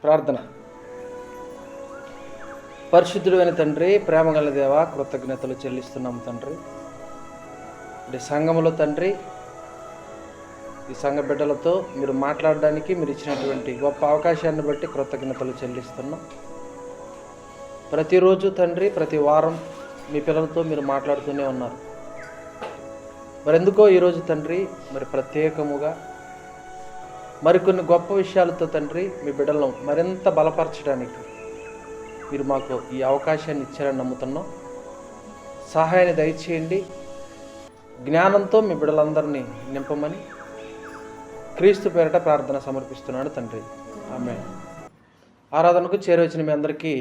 ప్రార్థన. పరిశుద్ధుడైన తండ్రి, ప్రేమగల దేవ, కృతజ్ఞతలు చెల్లిస్తున్నాము తండ్రి. సంఘములో తండ్రి, ఈ సంఘ బిడ్డలతో మీరు మాట్లాడడానికి మీరు ఇచ్చినటువంటి గొప్ప అవకాశాన్ని బట్టి కృతజ్ఞతలు చెల్లిస్తున్నాం. ప్రతిరోజు తండ్రి, ప్రతి వారం మీ పిల్లలతో మీరు మాట్లాడుతూనే ఉన్నారు. మరెందుకో ఈరోజు తండ్రి మరి ప్రత్యేకముగా మరికొన్ని గొప్ప విషయాలతో తండ్రి మీ బిడ్డలను మరింత బలపరచడానికి మీరు మాకు ఈ అవకాశాన్ని ఇచ్చారని నమ్ముతున్నాం. సహాయాన్ని దయచేయండి. జ్ఞానంతో మీ బిడ్డలందరినీ నింపమని క్రీస్తు పేరిట ప్రార్థన సమర్పిస్తున్నాను తండ్రి. ఆమేన్. ఆరాధనకు చేరవచ్చిన మీ అందరికీ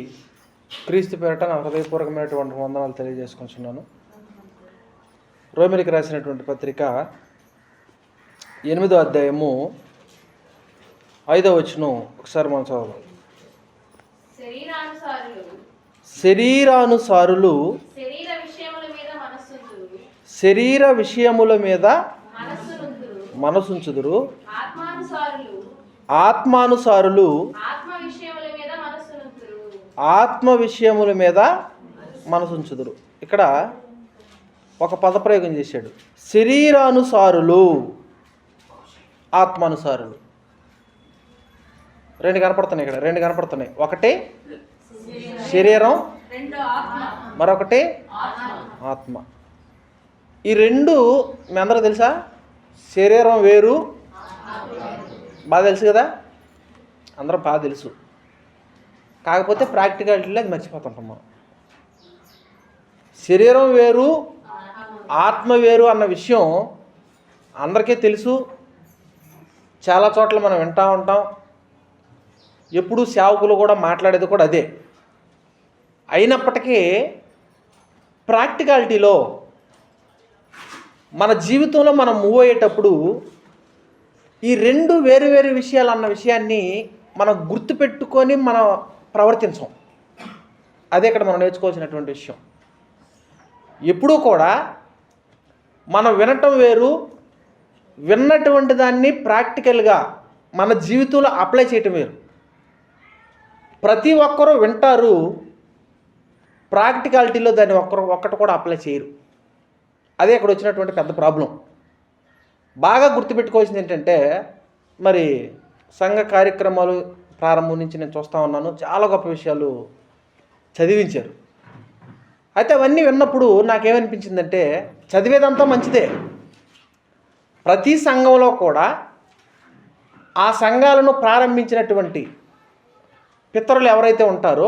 క్రీస్తు పేరిట నా హృదయపూర్వకమైనటువంటి వందనాలు తెలియజేసుకుంటున్నాను. రోమిలికి రాసినటువంటి పత్రిక 8వ అధ్యాయము 5వ వచనం ఒకసారి మనం చదవాలి. శరీరానుసారులు శరీర విషయముల మీద మనసుంచుదురు, ఆత్మానుసారులు ఆత్మ విషయముల మీద మనసుంచుదురు. ఇక్కడ ఒక పదప్రయోగం చేశాడు. శరీరానుసారులు, ఆత్మానుసారులు. రెండు కనపడుతున్నాయి. ఒకటి శరీరం, మరొకటి ఆత్మ. ఈ రెండు మీ అందరూ తెలుసా? శరీరం వేరు, బాగా తెలుసు కదా, అందరం బాగా తెలుసు. కాకపోతే ప్రాక్టికాలిటీలో అది మర్చిపోతుంటాం మనం. శరీరం వేరు, ఆత్మ వేరు అన్న విషయం అందరికీ తెలుసు. చాలా చోట్ల మనం వింటూ ఉంటాం. ఎప్పుడు సేవకులు కూడా మాట్లాడేది కూడా అదే. అయినప్పటికీ ప్రాక్టికాలిటీలో మన జీవితంలో మనం మూవ్ అయ్యేటప్పుడు ఈ రెండు వేరు వేరు విషయాలు అన్న విషయాన్ని మనం గుర్తుపెట్టుకొని మనం ప్రవర్తించం. అదే ఇక్కడ మనం నేర్చుకోవాల్సినటువంటి విషయం. ఎప్పుడూ కూడా మనం వినటం వేరు, విన్నటువంటి దాన్ని ప్రాక్టికల్గా మన జీవితంలో అప్లై చేయటం వేరు. ప్రతి ఒక్కరూ వింటారు, ప్రాక్టికాలిటీలో దాన్ని ఒక్కటి కూడా అప్లై చేయరు. అదే ఇక్కడ వచ్చినటువంటి పెద్ద ప్రాబ్లం. బాగా గుర్తుపెట్టుకోవాల్సింది ఏంటంటే, మరి సంఘ కార్యక్రమాలు ప్రారంభం నుంచి నేను చూస్తూ ఉన్నాను, చాలా గొప్ప విషయాలు చదివించారు. అయితే అవన్నీ విన్నప్పుడు నాకేమనిపించిందంటే, చదివేదంతా మంచిదే. ప్రతి సంఘంలో కూడా ఆ సంఘాలను ప్రారంభించినటువంటి పితరులు ఎవరైతే ఉంటారో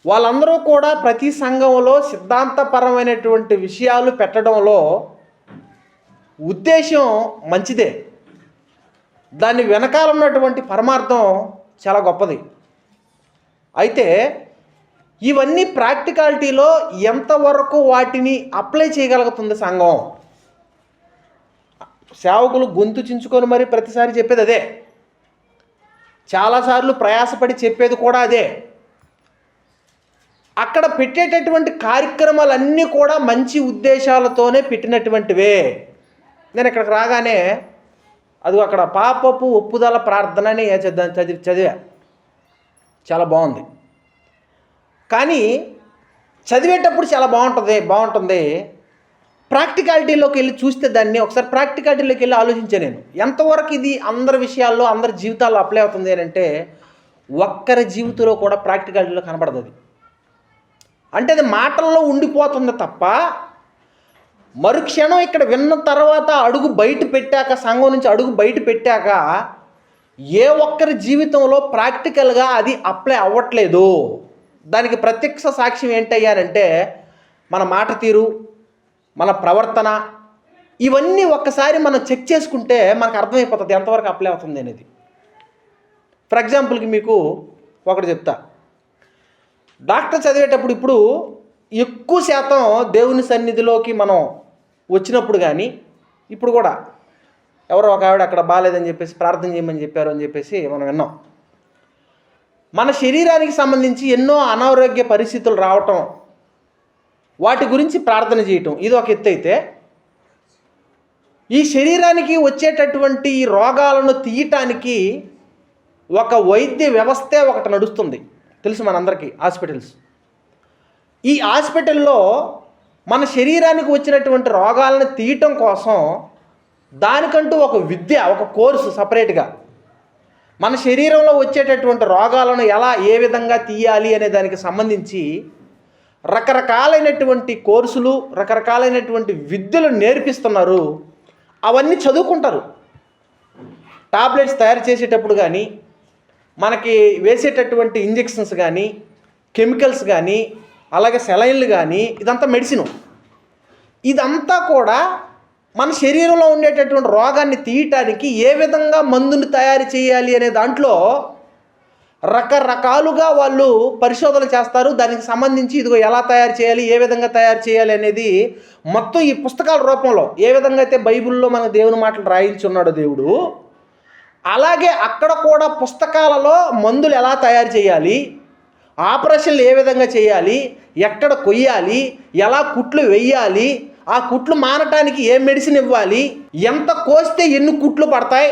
వాళ్ళందరూ కూడా ప్రతి సంఘంలో సిద్ధాంతపరమైనటువంటి విషయాలు పెట్టడంలో ఉద్దేశం మంచిదే. దాని వెనకాల ఉన్నటువంటి పరమార్థం చాలా గొప్పది. అయితే ఇవన్నీ ప్రాక్టికాలిటీలో ఎంతవరకు వాటిని అప్లై చేయగలుగుతుంది సంఘం? సేవకులు గొంతు చించుకొని మరి ప్రతిసారి చెప్పేది అదే. చాలాసార్లు ప్రయాసపడి చెప్పేది కూడా అదే. అక్కడ పెట్టేటటువంటి కార్యక్రమాలన్నీ కూడా మంచి ఉద్దేశాలతోనే పెట్టినటువంటివే. నేను ఇక్కడికి రాగానే అది అక్కడ పాపపు ఒప్పుదల ప్రార్థన అని చదివా. చాలా బాగుంది. కానీ చదివేటప్పుడు చాలా బాగుంటుంది. ప్రాక్టికాలిటీలోకి వెళ్ళి చూస్తే దాన్ని ఒకసారి ప్రాక్టికాలిటీలోకి వెళ్ళి ఆలోచించాను నేను. ఎంతవరకు ఇది అందరి విషయాల్లో, అందరి జీవితాల్లో అప్లై అవుతుంది అని అంటే, ఒక్కరి జీవితంలో కూడా ప్రాక్టికాలిటీలో కనబడదు అది. అంటే అది మాటల్లో ఉండిపోతుంది తప్ప, మరుక్షణం ఇక్కడ విన్న తర్వాత అడుగు బయట పెట్టాక, సంఘం నుంచి అడుగు బయట పెట్టాక ఏ ఒక్కరి జీవితంలో ప్రాక్టికల్గా అది అప్లై అవ్వట్లేదు. దానికి ప్రత్యక్ష సాక్ష్యం ఏంటయ్యారంటే మన మాట తీరు, మన ప్రవర్తన, ఇవన్నీ ఒక్కసారి మనం చెక్ చేసుకుంటే మనకు అర్థమైపోతుంది ఎంతవరకు అప్లై అవుతుంది అనేది. ఫర్ ఎగ్జాంపుల్కి మీకు ఒకటి చెప్తా. డాక్టర్ చదివేటప్పుడు ఇప్పుడు ఎక్కువ శాతం దేవుని సన్నిధిలోకి మనం వచ్చినప్పుడు కానీ, ఇప్పుడు కూడా ఎవరో ఒక ఆవిడ అక్కడ బాగాలేదని చెప్పేసి ప్రార్థన చేయమని చెప్పారు అని చెప్పేసి మనం విన్నాం. మన శరీరానికి సంబంధించి ఎన్నో అనారోగ్య పరిస్థితులు రావటం, వాటి గురించి ప్రార్థన చేయటం ఇది ఒక ఎత్తు అయితే, ఈ శరీరానికి వచ్చేటటువంటి రోగాలను తీయటానికి ఒక వైద్య వ్యవస్థే ఒకటి నడుస్తుంది, తెలుసు మనందరికీ, హాస్పిటల్స్. ఈ హాస్పిటల్లో మన శరీరానికి వచ్చినటువంటి రోగాలను తీయటం కోసం దానికంటూ ఒక విద్య, ఒక కోర్సు సపరేట్గా, మన శరీరంలో వచ్చేటటువంటి రోగాలను ఏ విధంగా తీయాలి అనే దానికి సంబంధించి రకరకాలైనటువంటి కోర్సులు, రకరకాలైనటువంటి విద్యలు నేర్పిస్తున్నారు. అవన్నీ చదువుకుంటారు. టాబ్లెట్స్ తయారు చేసేటప్పుడు కానీ, మనకి వేసేటటువంటి ఇంజెక్షన్స్ కానీ, కెమికల్స్ కానీ, అలాగే సెలైన్లు కానీ, ఇదంతా మెడిసిన్. ఇదంతా కూడా మన శరీరంలో ఉండేటటువంటి రోగాన్ని తీయటానికి ఏ విధంగా మందుని తయారు చేయాలి అనే దాంట్లో రకరకాలుగా వాళ్ళు పరిశోధన చేస్తారు. దానికి సంబంధించి ఇదిగో ఎలా తయారు చేయాలి, ఏ విధంగా తయారు చేయాలి అనేది మొత్తం ఈ పుస్తకాల రూపంలో, ఏ విధంగా అయితే బైబిల్లో మన దేవుని మాటలు రాయించి ఉన్నాడో దేవుడు, అలాగే అక్కడ కూడా పుస్తకాలలో మందులు ఎలా తయారు చేయాలి, ఆపరేషన్లు ఏ విధంగా చేయాలి, ఎక్కడ కొయ్యాలి, ఎలా కుట్లు వెయ్యాలి, ఆ కుట్లు మానటానికి ఏ మెడిసిన్ ఇవ్వాలి, ఎంత కోస్తే ఎన్ని కుట్లు పడతాయి,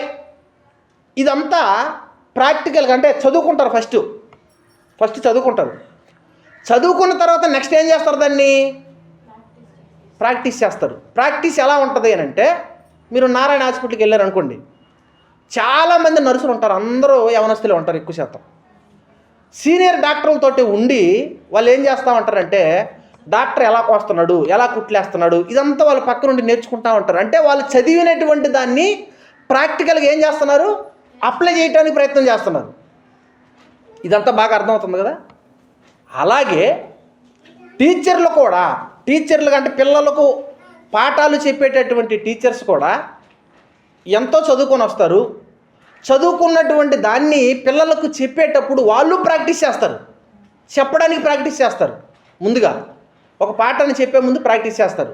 ఇదంతా ప్రాక్టికల్గా అంటే చదువుకుంటారు. ఫస్ట్ చదువుకుంటారు. చదువుకున్న తర్వాత నెక్స్ట్ ఏం చేస్తారు, దాన్ని ప్రాక్టీస్ చేస్తారు. ప్రాక్టీస్ ఎలా ఉంటుంది అని అంటే, మీరు నారాయణ హాస్పిటల్కి వెళ్ళారు అనుకోండి, చాలామంది నర్సులు ఉంటారు, అందరూ యవనస్తులే ఉంటారు ఎక్కువ శాతం. సీనియర్ డాక్టర్లతోటి ఉండి వాళ్ళు ఏం చేస్తూ ఉంటారంటే, డాక్టర్ ఎలా కోస్తున్నాడు, ఎలా కుట్లేస్తున్నాడు, ఇదంతా వాళ్ళు పక్క నుండి నేర్చుకుంటూ ఉంటారు. అంటే వాళ్ళు చదివినటువంటి దాన్ని ప్రాక్టికల్గా ఏం చేస్తున్నారు, అప్లై చేయడానికి ప్రయత్నం చేస్తున్నారు. ఇదంతా బాగా అర్థమవుతుంది కదా. అలాగే టీచర్లు అంటే పిల్లలకు పాఠాలు చెప్పేటటువంటి టీచర్స్ కూడా ఎంతో చదువుకొని వస్తారు. చదువుకున్నటువంటి దాన్ని పిల్లలకు చెప్పేటప్పుడు వాళ్ళు ప్రాక్టీస్ చేస్తారు, చెప్పడానికి ప్రాక్టీస్ చేస్తారు. ముందుగా ఒక పాఠాన్ని చెప్పే ముందు ప్రాక్టీస్ చేస్తారు.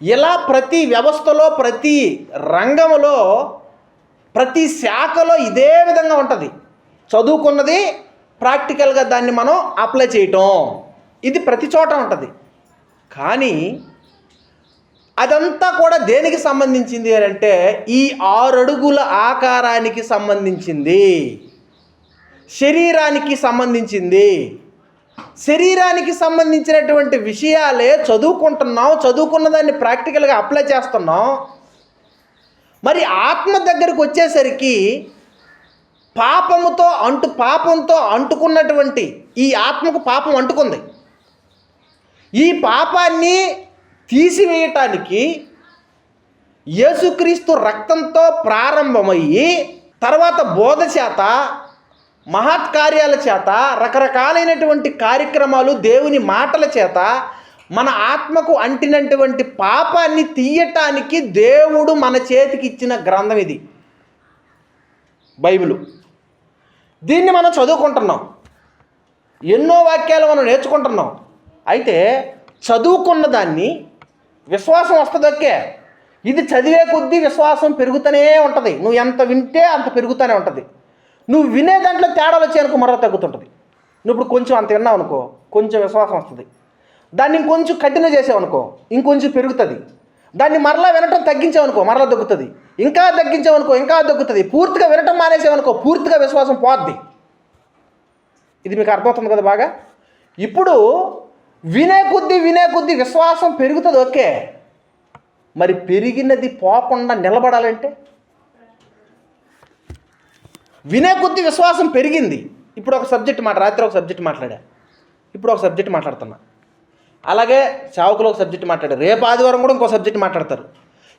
ఇలా ప్రతి వ్యవస్థలో, ప్రతి రంగంలో, ప్రతి శాఖలో ఇదే విధంగా ఉంటుంది. చదువుకున్నది ప్రాక్టికల్గా దాన్ని మనం అప్లై చేయటం, ఇది ప్రతి చోట ఉంటుంది. కానీ అదంతా కూడా దేనికి సంబంధించింది అని అంటే, ఈ 6 అడుగుల ఆకారానికి సంబంధించింది, శరీరానికి సంబంధించింది. శరీరానికి సంబంధించినటువంటి విషయాలే చదువుకుంటున్నాం, చదువుకున్న దాన్ని ప్రాక్టికల్గా అప్లై చేస్తున్నాం. మరి ఆత్మ దగ్గరకు వచ్చేసరికి పాపంతో అంటుకున్నటువంటి ఈ ఆత్మకు పాపం అంటుకుంది. ఈ పాపాన్ని తీసివేయటానికి యేసుక్రీస్తు రక్తంతో ప్రారంభమయ్యి, తర్వాత బోధ చేత, మహత్కార్యాల చేత, రకరకాలైనటువంటి కార్యక్రమాలు, దేవుని మాటల చేత మన ఆత్మకు అంటినటువంటి పాపాన్ని తీయటానికి దేవుడు మన చేతికి ఇచ్చిన గ్రంథం ఇది, బైబిలు. దీన్ని మనం చదువుకుంటున్నాం, ఎన్నో వాక్యాలు మనం నేర్చుకుంటున్నాం. అయితే చదువుకున్న దాన్ని విశ్వాసం వస్తుందొక్కే, ఇది చదివే కొద్దీ విశ్వాసం పెరుగుతూనే ఉంటుంది. నువ్వు ఎంత వింటే అంత పెరుగుతూనే ఉంటుంది. నువ్వు వినే దాంట్లో తేడాలు వచ్చాయనుకో మరలా తగ్గుతుంటుంది. నువ్వు ఇప్పుడు కొంచెం అంత విన్నావు అనుకో, కొంచెం విశ్వాసం వస్తుంది. దాన్ని ఇంకొంచెం కంటిన్యూ చేసావనుకో, ఇంకొంచెం పెరుగుతుంది. దాన్ని మరలా వినటం తగ్గించావనుకో, మరలా తగ్గుతుంది. ఇంకా తగ్గించావనుకో, ఇంకా తగ్గుతుంది. పూర్తిగా వినటం మానేసావనుకో, పూర్తిగా విశ్వాసం పోద్ది. ఇది మీకు అర్థమవుతుంది కదా బాగా. ఇప్పుడు వినే కొద్దీ విశ్వాసం పెరుగుతుంది, ఓకే. మరి పెరిగినది పోకుండా నిలబడాలంటే, వినే కొద్దీ విశ్వాసం పెరిగింది. ఇప్పుడు ఒక సబ్జెక్ట్ రాత్రి ఒక సబ్జెక్ట్ మాట్లాడా, ఇప్పుడు ఒక సబ్జెక్ట్ మాట్లాడుతున్నా. అలాగే సేవకులు ఒక సబ్జెక్ట్ మాట్లాడారు, రేపు ఆదివారం కూడా ఇంకో సబ్జెక్ట్ మాట్లాడతారు.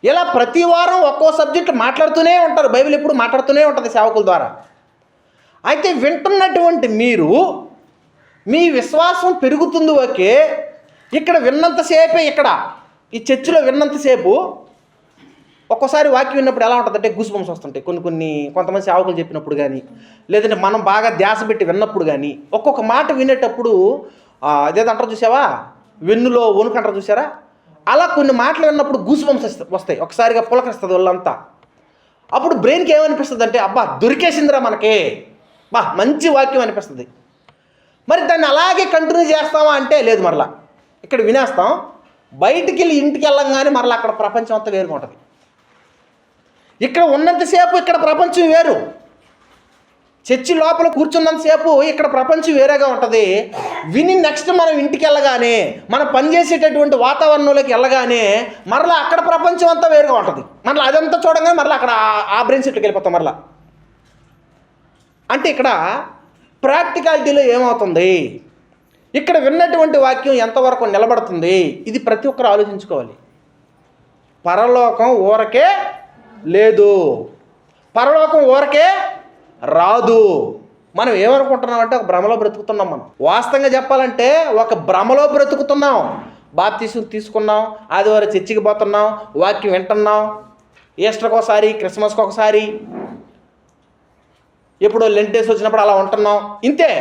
ఇలా ప్రతి వారం ఒక్కో సబ్జెక్ట్ మాట్లాడుతూనే ఉంటారు. బైబిల్ ఎప్పుడు మాట్లాడుతూనే ఉంటుంది సేవకుల ద్వారా. అయితే వింటున్నటువంటి మీరు, మీ విశ్వాసం పెరుగుతుంది, ఓకే. ఇక్కడ విన్నంతసేపే, ఇక్కడ ఈ చర్చిలో విన్నంతసేపు ఒక్కోసారి వాక్యం విన్నప్పుడు ఎలా ఉంటుందంటే గూస్ బంప్స్ వస్తుంటాయి. కొంతమంది సేవకులు చెప్పినప్పుడు కానీ, లేదంటే మనం బాగా ధ్యాస పెట్టి విన్నప్పుడు కానీ, ఒక్కొక్క మాట వినేటప్పుడు అదేదో అంటారు చూసావా, వెన్నులో వణుకంటారు చూసారా, అలా కొన్ని మాటలు విన్నప్పుడు గూస్ బంప్స్ వస్తాయి. ఒకసారిగా పులకరిస్తుంది వాళ్ళంతా. అప్పుడు బ్రెయిన్కి ఏమనిపిస్తుంది అంటే, అబ్బా దొరికేసిందిరా మనకే, మంచి వాక్యం అనిపిస్తుంది. మరి దాన్ని అలాగే కంటిన్యూ చేస్తామా అంటే లేదు. మరలా ఇక్కడ వినేస్తాం, బయటికి వెళ్ళి ఇంటికి వెళ్ళంగానే మరలా అక్కడ ప్రపంచం అంతా వేరుగా ఉంటుంది. ఇక్కడ ఉన్నంతసేపు ఇక్కడ ప్రపంచం వేరు, చర్చి లోపల కూర్చున్నంతసేపు ఇక్కడ ప్రపంచం వేరేగా ఉంటుంది. విని నెక్స్ట్ మనం ఇంటికి వెళ్ళగానే, మనం పనిచేసేటటువంటి వాతావరణంలోకి వెళ్ళగానే మరలా అక్కడ ప్రపంచం అంతా వేరుగా ఉంటుంది. మరలా అదంతా చూడగానే మరలా అక్కడ ఆ బ్రెయిన్ సెట్కి వెళ్ళిపోతాం మరలా. అంటే ఇక్కడ ప్రాక్టికాలిటీలో ఏమవుతుంది, ఇక్కడ విన్నటువంటి వాక్యం ఎంతవరకు నిలబడుతుంది, ఇది ప్రతి ఒక్కరు ఆలోచించుకోవాలి. పరలోకం ఊరకే లేదు, పరలోకం ఊరకే రాదు. మనం ఏమనుకుంటున్నామంటే ఒక భ్రమలో బ్రతుకుతున్నాం. మనం వాస్తవంగా చెప్పాలంటే ఒక భ్రమలో బ్రతుకుతున్నాం. బాప్తిసం తీసుకున్నాం, ఆదివారం చర్చికి పోతున్నాం, వాక్యం వింటున్నాం, ఈస్టర్కి ఒకసారి, క్రిస్మస్కి ఒకసారి, ఎప్పుడో లెంట్ డేస్ వచ్చినప్పుడు అలా ఉంటున్నాం, ఇంతే.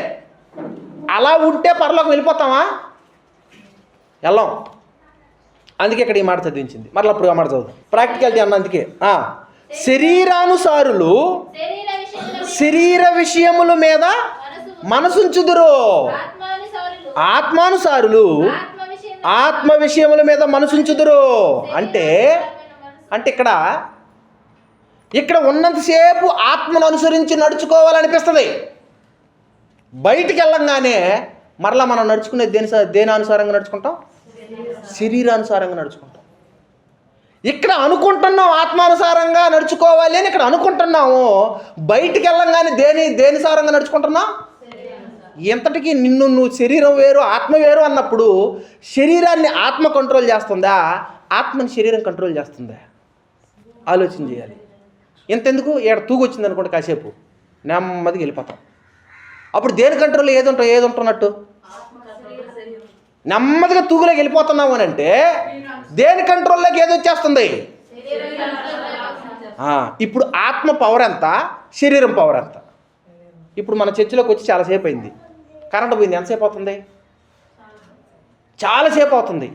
అలా ఉంటే పరలోకం వెళ్ళిపోతామా? వెళ్ళాం. అందుకే ఇక్కడ ఈ మాట చదివించింది. మరలా అప్పుడు ఆ మాట చదువుతాం. ప్రాక్టికాలిటీ అన్న అందుకే శరీరానుసారులు శరీర విషయముల మీద మనసుంచుదురు, ఆత్మానుసారులు ఆత్మ విషయముల మీద మనసుంచుదురు. అంటే ఇక్కడ ఉన్నంతసేపు ఆత్మను అనుసరించి నడుచుకోవాలనిపిస్తుంది. బయటికి వెళ్ళంగానే మరలా మనం నడుచుకునేది దేని అనుసారంగా నడుచుకుంటాం? శరీరానుసారంగా నడుచుకుంటాం. ఇక్కడ అనుకుంటున్నాం ఆత్మానుసారంగా నడుచుకోవాలి అని, ఇక్కడ అనుకుంటున్నాము. బయటికి వెళ్ళంగానే దేని సారంగా నడుచుకుంటున్నాం? ఎంతటికి నువ్వు శరీరం వేరు ఆత్మ వేరు అన్నప్పుడు శరీరాన్ని ఆత్మ కంట్రోల్ చేస్తుందా, ఆత్మని శరీరం కంట్రోల్ చేస్తుందా? ఆలోచన చేయాలి. ఎంతెందుకు ఇక్కడ తూగు వచ్చింది అనుకోండి, కాసేపు నెమ్మదిగా వెళ్ళిపోతాం. అప్పుడు దేని కంట్రోల్ ఏది ఉంటున్నట్టు? నెమ్మదిగా తూగులోకి వెళ్ళిపోతున్నాము అని అంటే దేని కంట్రోల్లోకి ఏది వచ్చేస్తుంది? ఇప్పుడు ఆత్మ పవర్ ఎంత, శరీరం పవర్ ఎంత? ఇప్పుడు మన చర్చిలోకి వచ్చి చాలాసేపు అయింది, కరెంట్ పోయింది. ఎంతసేపు అవుతుంది? చాలాసేపు అవుతుంది.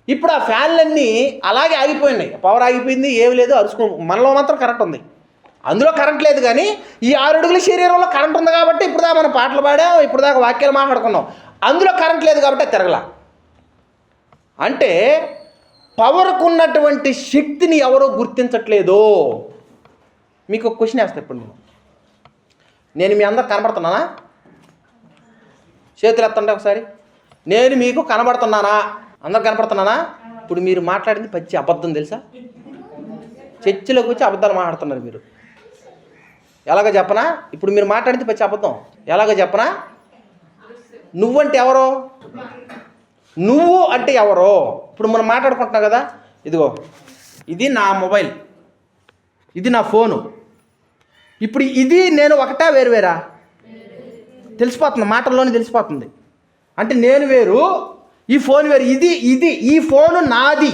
ఇప్పుడు ఆ ఫ్యాన్లన్నీ అలాగే ఆగిపోయినాయి, పవర్ ఆగిపోయింది, ఏమి లేదు, మనలో మాత్రం కరెంట్ ఉంది. అందులో కరెంట్ లేదు, కానీ ఈ 6 అడుగుల శరీరంలో కరెంట్ ఉంది కాబట్టి ఇప్పుడు దాకా మనం పాటలు పాడాం, ఇప్పుడు దాకా వాక్యాలు మాట్లాడుకున్నాం. అందులో కరెంట్ లేదు కాబట్టి తిరగల. అంటే పవర్కు ఉన్నటువంటి శక్తిని ఎవరో గుర్తించట్లేదు. మీకు ఒక క్వశ్చన్ వేస్తా. ఇప్పుడు నేను మీ అందరు కనబడుతున్నానా? చేతులు ఎత్తండి ఒకసారి. నేను మీకు కనబడుతున్నానా? అందరు కనబడుతున్నానా? ఇప్పుడు మీరు మాట్లాడింది పచ్చి అబద్ధం తెలుసా? చర్చిలోకి వచ్చి అబద్ధాలు మాట్లాడుతున్నారు మీరు. ఎలాగో చెప్పనా? ఇప్పుడు మీరు మాట్లాడింది పచ్చి అబద్ధం. ఎలాగో చెప్పనా? నువ్వంటే ఎవరో? నువ్వు అంటే ఎవరో? ఇప్పుడు మనం మాట్లాడుకుంటున్నాం కదా, ఇదిగో ఇది నా మొబైల్, ఇది నా ఫోను. ఇప్పుడు ఇది నేను ఒకటా వేరువేరా? తెలిసిపోతుంది, మాటల్లోనే తెలిసిపోతుంది. అంటే నేను వేరు, ఈ ఫోన్ వేరు. ఈ ఫోను నాది,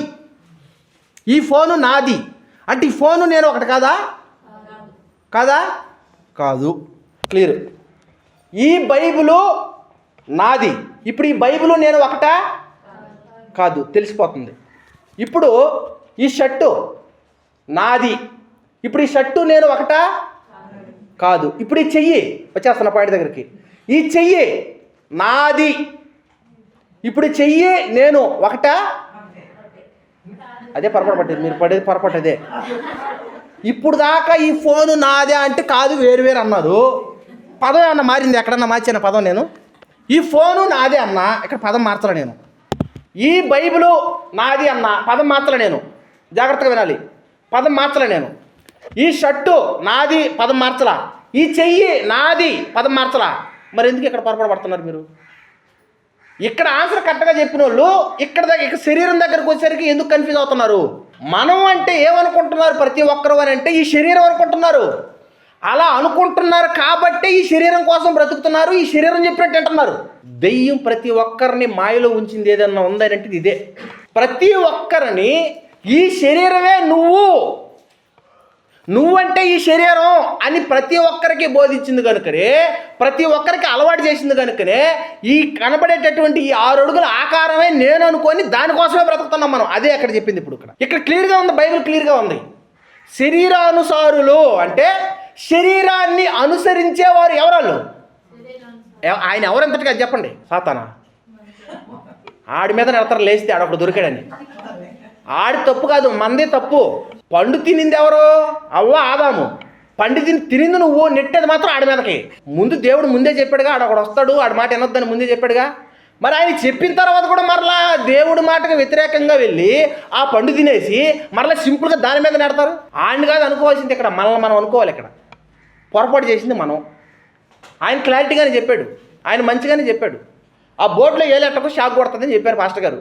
ఈ ఫోను నాది. అంటే ఈ ఫోను నేను ఒకటి కాదా? కాదు. క్లియర్. ఈ బైబిలు నాది. ఇప్పుడు ఈ బైబిలు నేను ఒకటా? కాదు. తెలిసిపోతుంది. ఇప్పుడు ఈ షర్టు నాది. ఇప్పుడు ఈ షర్టు నేను ఒకటా? కాదు. ఇప్పుడు ఈ చెయ్యి, వచ్చేస్తున్న పాయింట్ దగ్గరికి, ఈ చెయ్యి నాది. ఇప్పుడు ఈ చెయ్యి నేను ఒకటా? అదే పొరపాటు పట్టేది, మీరు పడేది పొరపాటు అదే. ఇప్పుడు దాకా ఈ ఫోను నాదే అంటే కాదు, వేరు అన్నారు. పదం ఏమన్నా మారింది? ఎక్కడన్నా మార్చాను పదం నేను? ఈ ఫోను నాదే అన్నా, ఇక్కడ పదం మార్చలే నేను. ఈ బైబిలు నాది అన్న, పదం మార్చలే నేను. జాగ్రత్తగా వినాలి, పదం మార్చలే నేను. ఈ షర్టు నాది, పదం మార్చలా. ఈ చెయ్యి నాది, పదం మార్చలా. మరి ఎందుకు ఇక్కడ పొరపాటు పడుతున్నారు మీరు? ఇక్కడ ఆన్సర్ కరెక్ట్గా చెప్పిన వాళ్ళు ఇక్కడ శరీరం దగ్గరకు వచ్చేసరికి ఎందుకు కన్ఫ్యూజ్ అవుతున్నారు? మనం అంటే ఏమనుకుంటున్నారు ప్రతి ఒక్కరు అని అంటే ఈ శరీరం అనుకుంటున్నారు. అలా అనుకుంటున్నారు కాబట్టి ఈ శరీరం కోసం బ్రతుకుతున్నారు, ఈ శరీరం చెప్పినట్టు అంటున్నారు. దెయ్యం ప్రతి ఒక్కరిని మాయలో ఉంచింది ఏదన్నా ఉందని అంటే ఇదే. ప్రతి ఒక్కరిని ఈ శరీరమే నువ్వంటే ఈ శరీరం అని ప్రతి ఒక్కరికి బోధించింది కనుకనే, ప్రతి ఒక్కరికి అలవాటు చేసింది కనుకనే ఈ కనబడేటటువంటి ఈ 6 అడుగుల ఆకారమే నేను అనుకొని దానికోసమే బ్రతుకుతున్నాం మనం. అదే అక్కడ చెప్పింది. ఇప్పుడు ఇక్కడ క్లియర్గా ఉంది, బైబిల్ క్లియర్గా ఉంది. శరీరానుసారులు అంటే శరీరాన్ని అనుసరించేవారు ఎవరాళ్ళు? ఆయన ఎవరంతటిగా చెప్పండి? సాతానా. ఆడి మీద నెడతారు లేస్తే ఆడప్పుడు దొరికాడని. ఆడి తప్పు కాదు, మందే తప్పు. పండు తినింది ఎవరు? అవ్వ, ఆదాము. పండితిని తినింది నువ్వు, నెట్టేది మాత్రం ఆడి మీదకి. ముందు దేవుడు ముందే చెప్పాడుగా, ఆడ ఒకడు వస్తాడు, ఆడి మాట వినొద్దని ముందే చెప్పాడుగా. మరి ఆయన చెప్పిన తర్వాత కూడా మరలా దేవుడి మాటకు వ్యతిరేకంగా వెళ్ళి ఆ పండు తినేసి మరలా సింపుల్గా దాని మీద నెడతారు. ఆయన కాదు అనుకోవాల్సింది, ఇక్కడ మనల్ని మనం అనుకోవాలి. ఇక్కడ పొరపాటు చేసింది మనం. ఆయన క్లారిటీగానే చెప్పాడు, ఆయన మంచిగానే చెప్పాడు. ఆ బోట్లో ఏలెట్టకు షాక్ కొడుతుందని చెప్పారు పాస్టర్ గారు.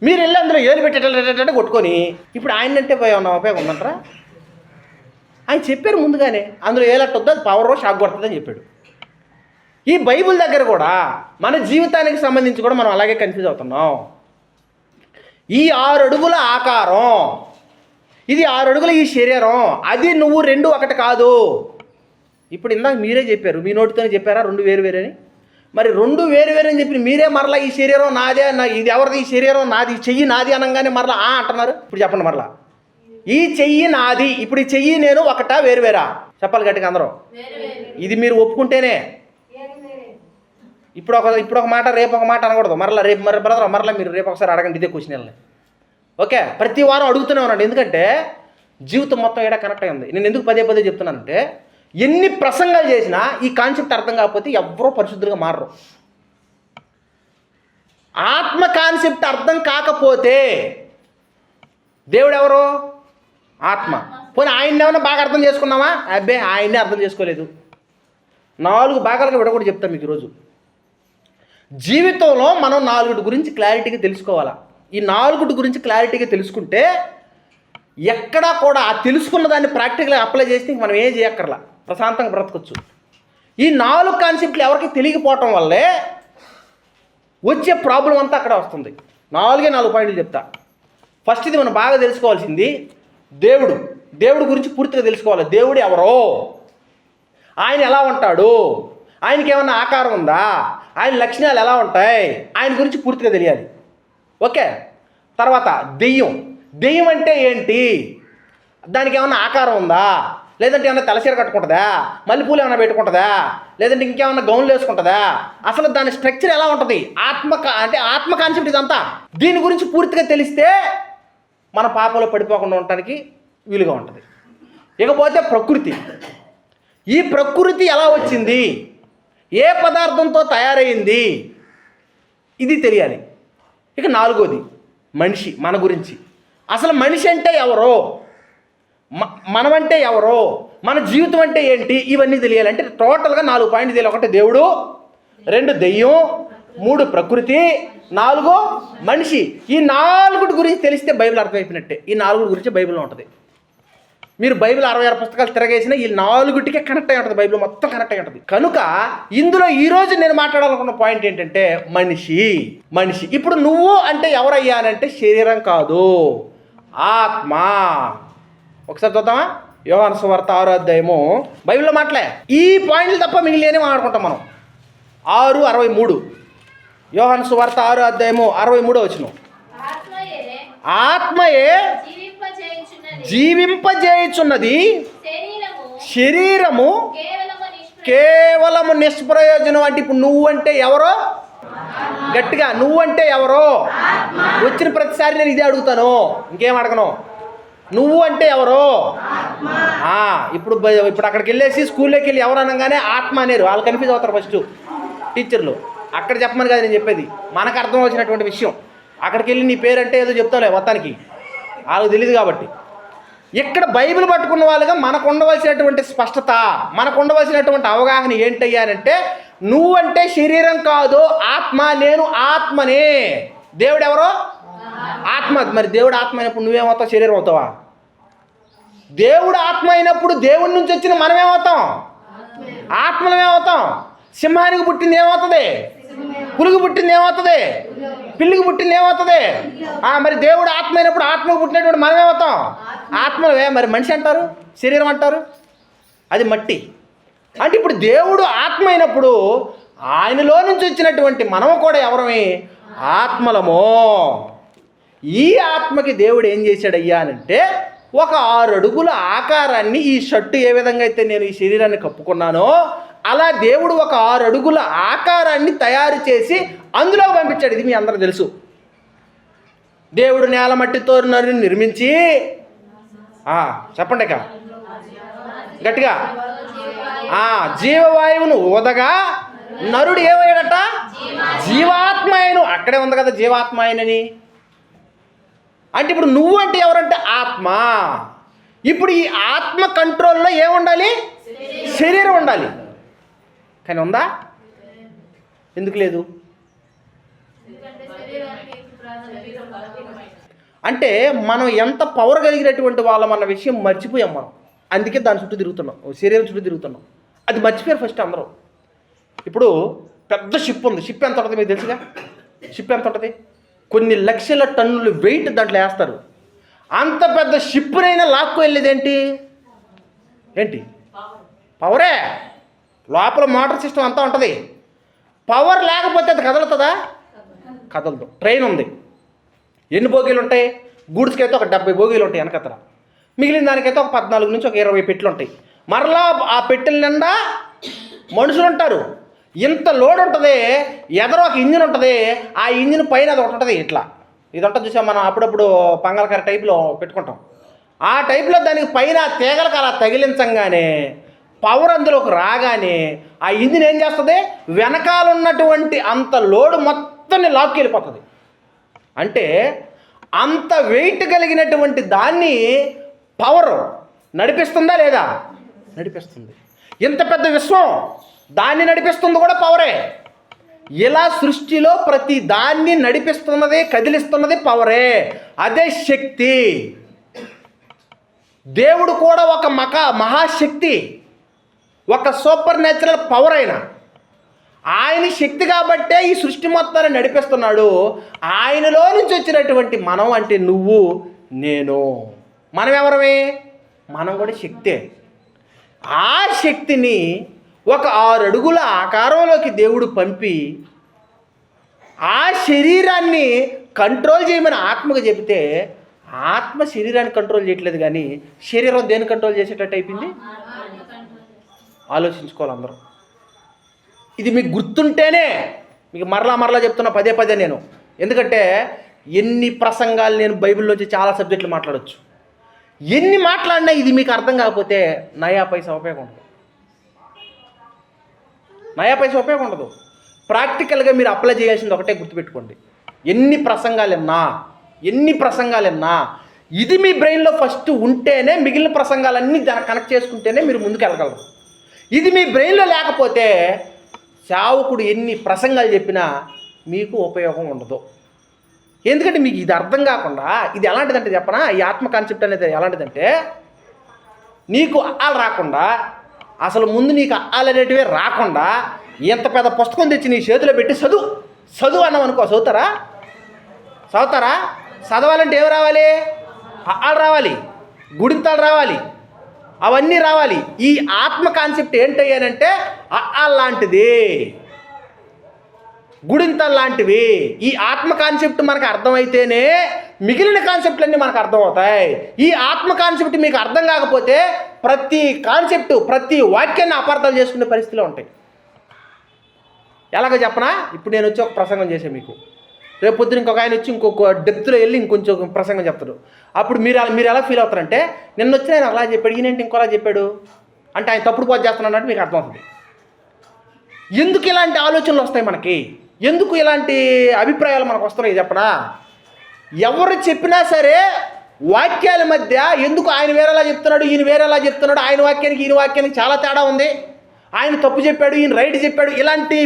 మీరు వెళ్ళి అందులో ఏలు పెట్టేటట్టు కొట్టుకొని ఇప్పుడు ఆయన అంటే ఉపయోగం ఉందంటారా? ఆయన చెప్పారు ముందుగానే, అందులో ఏలెట్టొద్దు, అది పవర్ షాక్ కొడుతుందని చెప్పాడు. ఈ బైబిల్ దగ్గర కూడా మన జీవితానికి సంబంధించి కూడా మనం అలాగే కన్ఫ్యూజ్ అవుతున్నాం. ఈ 6 అడుగుల ఆకారం, ఇది 6 అడుగుల ఈ శరీరం, అది నువ్వు 2 ఒకటి కాదు. ఇప్పుడు ఇందాక మీరే చెప్పారు, మీ నోటితోనే చెప్పారా 2 వేరు వేరే అని? మరి 2 వేరు వేరు అని చెప్పి మీరే మరలా ఈ శరీరం నాదే, ఇది ఎవరిది, ఈ శరీరం నాది, ఈ చెయ్యి నాది అనగానే మరలా అంటున్నారు. ఇప్పుడు చెప్పండి, మరలా ఈ చెయ్యి నాది, ఇప్పుడు ఈ చెయ్యి నేను ఒకటా వేరు వేరా? చెప్పాలి గట్టిగా అందరూ. ఇది మీరు ఒప్పుకుంటేనే. ఇప్పుడు ఒక మాట రేపు ఒక మాట అనకూడదు. మరలా మీరు రేపు ఒకసారి అడగండి ఇదే క్వశ్చన్. ఓకే, ప్రతి వారం అడుగుతూనే ఉన్నాడు. ఎందుకంటే జీవితం మొత్తం ఏడా కనెక్ట్ అయి ఉంది. నేను ఎందుకు పదే చెప్తున్నానంటే, ఎన్ని ప్రసంగాలు చేసినా ఈ కాన్సెప్ట్ అర్థం కాకపోతే ఎవరో పరిశుద్ధులుగా మారరు. ఆత్మ కాన్సెప్ట్ అర్థం కాకపోతే దేవుడు ఎవరు? ఆత్మ. పోనీ ఆయన్ని ఏమన్నా బాగా అర్థం చేసుకున్నామా? అబ్బే, ఆయన్నే అర్థం చేసుకోలేదు. 4 భాగాలుగా విడగొట్టి చెప్తాం మీకు ఈరోజు. జీవితంలో మనం 4 గురించి క్లారిటీగా తెలుసుకోవాలా. ఈ 4 గురించి క్లారిటీగా తెలుసుకుంటే ఎక్కడా కూడా ఆ తెలుసుకున్న దాన్ని ప్రాక్టికల్గా అప్లై చేస్తే మనం ఏం చేయక్కర్లా, ప్రశాంతంగా బ్రతకొచ్చు. ఈ 4 కాన్సెప్ట్లు ఎవరికి తెలియకపోవటం వల్లే వచ్చే ప్రాబ్లం అంతా అక్కడ వస్తుంది. 4 పాయింట్లు చెప్తా. ఫస్ట్ ఇది మనం బాగా తెలుసుకోవాల్సింది దేవుడు గురించి పూర్తిగా తెలుసుకోవాలి. దేవుడు ఎవరో, ఆయన ఎలా ఉంటాడు, ఆయనకి ఏమన్నా ఆకారం ఉందా, ఆయన లక్షణాలు ఎలా ఉంటాయి, ఆయన గురించి పూర్తిగా తెలియాలి. ఓకే, తర్వాత దెయ్యం అంటే ఏంటి, దానికి ఏమన్నా ఆకారం ఉందా, లేదంటే ఏమన్నా తలసీర కట్టుకుంటుందా, మల్లెపూలు ఏమైనా పెట్టుకుంటుందా, లేదంటే ఇంకేమన్నా గౌన్లు వేసుకుంటుందా, అసలు దాని స్ట్రక్చర్ ఎలా ఉంటుంది, ఆత్మ కాన్సెప్ట్ ఇదంతా. దీని గురించి పూర్తిగా తెలిస్తే మన పాపంలో పడిపోకుండా ఉండటానికి వీలుగా ఉంటుంది. ఇకపోతే ఈ ప్రకృతి ఎలా వచ్చింది, ఏ పదార్థంతో తయారైంది, ఇది తెలియాలి. ఇక 4వది మనిషి, మన గురించి. అసలు మనిషి అంటే ఎవరో, మనమంటే ఎవరో, మన జీవితం అంటే ఏంటి, ఇవన్నీ తెలియాలి. అంటే టోటల్గా 4 పాయింట్లు తెలియాలి. 1 దేవుడు, 2 దెయ్యం, 3 ప్రకృతి, 4 మనిషి. ఈ 4 గురించి తెలిస్తే బైబిల్ అర్థమైపోయినట్టే. ఈ 4 గురించి బైబిల్లో ఉంటుంది. మీరు బైబిల్ 66 పుస్తకాలు తిరగేసినా ఈ 4టికే కనెక్ట్ అయి ఉంటుంది. బైబిల్ మొత్తం కనెక్ట్ అయి ఉంటుంది. కనుక ఇందులో ఈరోజు నేను మాట్లాడాలనుకున్న పాయింట్ ఏంటంటే మనిషి. ఇప్పుడు నువ్వు అంటే ఎవరయ్యానంటే శరీరం కాదు, ఆత్మ. ఒకసారి చూద్దామా? యోహాను సువార్త 6వ అధ్యాయము. బైబిల్లో మాటలే ఈ పాయింట్లు తప్ప మిగిలినవి మాట్లాడుకుంటాం మనం. 6:63 యోహాను సువార్త 6వ అధ్యాయము 63వ వచనం. ఆత్మయే జీవింపజేయుచున్నది, శరీరము కేవలము నిష్ప్రయోజనం. అంటే ఇప్పుడు నువ్వంటే ఎవరో, గట్టిగా నువ్వంటే ఎవరో. వచ్చిన ప్రతిసారి నేను ఇదే అడుగుతాను, ఇంకేం అడగను. నువ్వు అంటే ఎవరో. ఇప్పుడు అక్కడికి వెళ్ళేసి స్కూల్లోకి వెళ్ళి ఎవరు అనగానే ఆత్మ అనేరు, వాళ్ళు కన్ఫ్యూజ్ అవుతారు ఫస్ట్ టీచర్లు. అక్కడ చెప్పమని కాదు నేను చెప్పేది, మనకు అర్థం వచ్చినటువంటి విషయం. అక్కడికి వెళ్ళి నీ పేరంటే ఏదో చెప్తావులే మొత్తానికి, వాళ్ళకి తెలియదు. కాబట్టి ఇక్కడ బైబిల్ పట్టుకున్న వాళ్ళుగా మనకు ఉండవలసినటువంటి స్పష్టత, మనకు ఉండవలసినటువంటి అవగాహన ఏంటయ్యానంటే, నువ్వంటే శరీరం కాదు, ఆత్మ. నేను ఆత్మనే. దేవుడు ఎవరో? ఆత్మ. మరి దేవుడు ఆత్మ అయినప్పుడు నువ్వేమవుతావు? శరీరం అవుతావా? దేవుడు ఆత్మ అయినప్పుడు దేవుడి నుంచి వచ్చిన మనమేమవుతాం? ఆత్మలమేమవుతాం. సింహానికి పుట్టింది ఏమవుతుంది? పులుగు పుట్టింది ఏమవుతుంది? పిల్లికి పుట్టింది ఏమవుతుంది? మరి దేవుడు ఆత్మ అయినప్పుడు ఆత్మకు పుట్టినటువంటి మనమేమవుతాం? ఆత్మలే. మరి మనిషి అంటారు, శరీరం అంటారు, అది మట్టి. అంటే ఇప్పుడు దేవుడు ఆత్మ అయినప్పుడు ఆయనలో నుంచి వచ్చినటువంటి మనము కూడా ఎవరమే? ఆత్మలము. ఈ ఆత్మకి దేవుడు ఏం చేశాడయ్యా అనంటే, ఒక 6 అడుగుల ఆకారాన్ని, ఈ షర్టు ఏ విధంగా అయితే నేను ఈ శరీరాన్ని కప్పుకున్నానో అలా దేవుడు ఒక 6 అడుగుల ఆకారాన్ని తయారు చేసి అందులో పంపించాడు. ఇది మీ అందరూ తెలుసు. దేవుడు నేల మట్టితో నిర్మించి చెప్పండి ఇక గట్టిగా జీవవాయువును ఊదగా నరుడు ఏమయ్యాడట? జీవాత్మ అయిను. అక్కడే ఉంది కదా జీవాత్మ అయినని. అంటే ఇప్పుడు నువ్వు అంటే ఎవరంటే ఆత్మ. ఇప్పుడు ఈ ఆత్మ కంట్రోల్లో ఏముండాలి? శరీరం ఉండాలి. కానీ ఉందా? ఎందుకు లేదు? అంటే మనం ఎంత పవర్ కలిగినటువంటి వాళ్ళం అన్న విషయం మర్చిపోయాం మనం. అందుకే దాని చుట్టూ తిరుగుతున్నాం, శరీరం చుట్టూ తిరుగుతున్నాం. అది మర్చిపోయారు ఫస్ట్ అందరూ. ఇప్పుడు పెద్ద షిప్ ఉంది. షిప్ ఎంత ఉంటుంది మీకు తెలుసుగా? షిప్ ఎంత ఉంటుంది? కొన్ని లక్షల టన్నులు వెయిట్ దాంట్లో వేస్తారు. అంత పెద్ద షిప్నైనా లాక్కు వెళ్ళేది ఏంటి? పవరే. లోపల మోటార్ సిస్టమ్ అంతా ఉంటుంది. పవర్ లేకపోతే అది కదులుతుందా? కదలదు. ట్రైన్ ఉంది. ఎన్ని బోగీలు ఉంటాయి? గూడ్స్కి అయితే ఒక 70 బోగీలు ఉంటాయి వెనకతల. మిగిలిన దానికైతే ఒక 14 నుంచి ఒక 20 పెట్టెలు ఉంటాయి. మరలా ఆ పెట్టెల నిండా మనుషులు ఉంటారు. ఇంత లోడ్ ఉంటుంది. ఎదరో ఒక ఇంజిన్ ఉంటుంది. ఆ ఇంజిన్ పైన అది ఒకటి ఉంటుంది. ఇట్లా ఇది ఉంటుంది చూసాం మనం అప్పుడప్పుడు పంగళకర టైప్లో పెట్టుకుంటాం. ఆ టైప్లో దానికి పైన తీగలకు అలా తగిలించంగానే పవర్ అందులోకి రాగానే ఆ ఇంజిన్ ఏం చేస్తుంది? వెనకాల ఉన్నటువంటి అంత లోడ్ మొత్తాన్ని లాక్కి వెళ్ళిపోతుంది. అంటే అంత వెయిట్ కలిగినటువంటి దాన్ని పవర్ నడిపిస్తుందా లేదా? నడిపిస్తుంది. ఇంత పెద్ద విశ్వం దాన్ని నడిపిస్తుంది కూడా పవరే. ఇలా సృష్టిలో ప్రతి దాన్ని నడిపిస్తున్నది, కదిలిస్తున్నది పవరే. అదే శక్తి. దేవుడు కూడా ఒక మహాశక్తి, ఒక సూపర్ న్యాచురల్ పవర్ ఆయన శక్తి కాబట్టే ఈ సృష్టి మొత్తాన్ని నడిపిస్తున్నాడు. ఆయనలో నుంచి వచ్చినటువంటి మనం అంటే నువ్వు నేను, మనం ఎవరమే? మనం కూడా శక్తే. ఆ శక్తిని ఒక 6 అడుగుల ఆకారంలోకి దేవుడు పంపి ఆ శరీరాన్ని కంట్రోల్ చేయమని ఆత్మకు చెబితే ఆత్మ శరీరాన్ని కంట్రోల్ చేయట్లేదు, కానీ శరీరం దేన్ని కంట్రోల్ చేసేటట్టు అయిపోయింది. ఆలోచించుకోవాలి అందరూ. ఇది మీకు గుర్తుంటేనే, మీకు మరలా చెప్తున్నా పదే పదే నేను. ఎందుకంటే ఎన్ని ప్రసంగాలు నేను బైబిల్లోంచి చాలా సబ్జెక్టులు మాట్లాడవచ్చు. ఎన్ని మాట్లాడినా ఇది మీకు అర్థం కాకపోతే నయా పైసా ఉపయోగం ఉండదు. నయా పైసా ఉపయోగం ఉండదు. ప్రాక్టికల్గా మీరు అప్లై చేయాల్సింది ఒకటే గుర్తుపెట్టుకోండి. ఎన్ని ప్రసంగాలు విన్నా ఇది మీ బ్రెయిన్లో ఫస్ట్ ఉంటేనే మిగిలిన ప్రసంగాలన్నీ దాన్ని కనెక్ట్ చేసుకుంటేనే మీరు ముందుకు వెళ్ళగలరు. ఇది మీ బ్రెయిన్లో లేకపోతే సేవకుడు ఎన్ని ప్రసంగాలు చెప్పినా మీకు ఉపయోగం ఉండదు. ఎందుకంటే మీకు ఇది అర్థం కాకుండా, ఇది ఎలాంటిదంటే చెప్పనా, ఈ ఆత్మ కాన్సెప్ట్ అనేది ఎలాంటిదంటే, నీకు అఆలు రాకుండా, అసలు ముందు నీకు అఆలు అనేటివే రాకుండా ఎంత పెద్ద పుస్తకం తెచ్చి నీ చేతిలో పెట్టి చదువు అన్నాం అనుకో, చదువుతారా? చదవాలంటే ఏమి రావాలి? అఆలు రావాలి, గుడింతాలు రావాలి, అవన్నీ రావాలి. ఈ ఆత్మ కాన్సెప్ట్ ఏంటయ్యానంటే అఆలు లాంటిది, గుడింతలు లాంటివి. ఈ ఆత్మ కాన్సెప్ట్ మనకు అర్థమైతేనే మిగిలిన కాన్సెప్ట్లన్నీ మనకు అర్థమవుతాయి. ఈ ఆత్మ కాన్సెప్ట్ మీకు అర్థం కాకపోతే ప్రతి కాన్సెప్ట్, ప్రతి వాక్యాన్ని అపార్థాలు చేసుకునే పరిస్థితిలో ఉంటాయి. ఎలాగో చెప్పనా? ఇప్పుడు నేను వచ్చి ఒక ప్రసంగం చేశాను మీకు. రేపు పొద్దున ఇంకొక ఆయన వచ్చి ఇంకొక డెప్త్లో వెళ్ళి ఇంకొంచెం ప్రసంగం చెప్తాడు. అప్పుడు మీరు ఎలా ఫీల్ అవుతారంటే, నిన్న వచ్చి ఆయన అలా చెప్పాడు, ఈయనేంటి ఇంకోలా చెప్పాడు అంటే ఆయన తప్పుడు పోజు చేస్తున్నాడు మీకు అర్థమవుతుంది. ఎందుకు ఇలాంటి ఆలోచనలు వస్తాయి మనకి? ఎందుకు ఇలాంటి అభిప్రాయాలు మనకు వస్తున్నాయి చెప్పనా? ఎవరు చెప్పినా సరే వాక్యాల మధ్య ఎందుకు ఆయన వేరేలా చెప్తున్నాడు, ఈయన వేరేలా చెప్తున్నాడు, ఆయన వాక్యానికి ఈయన వాక్యానికి చాలా తేడా ఉంది, ఆయన తప్పు చెప్పాడు, ఈయన రైట్ చెప్పాడు, ఇలాంటి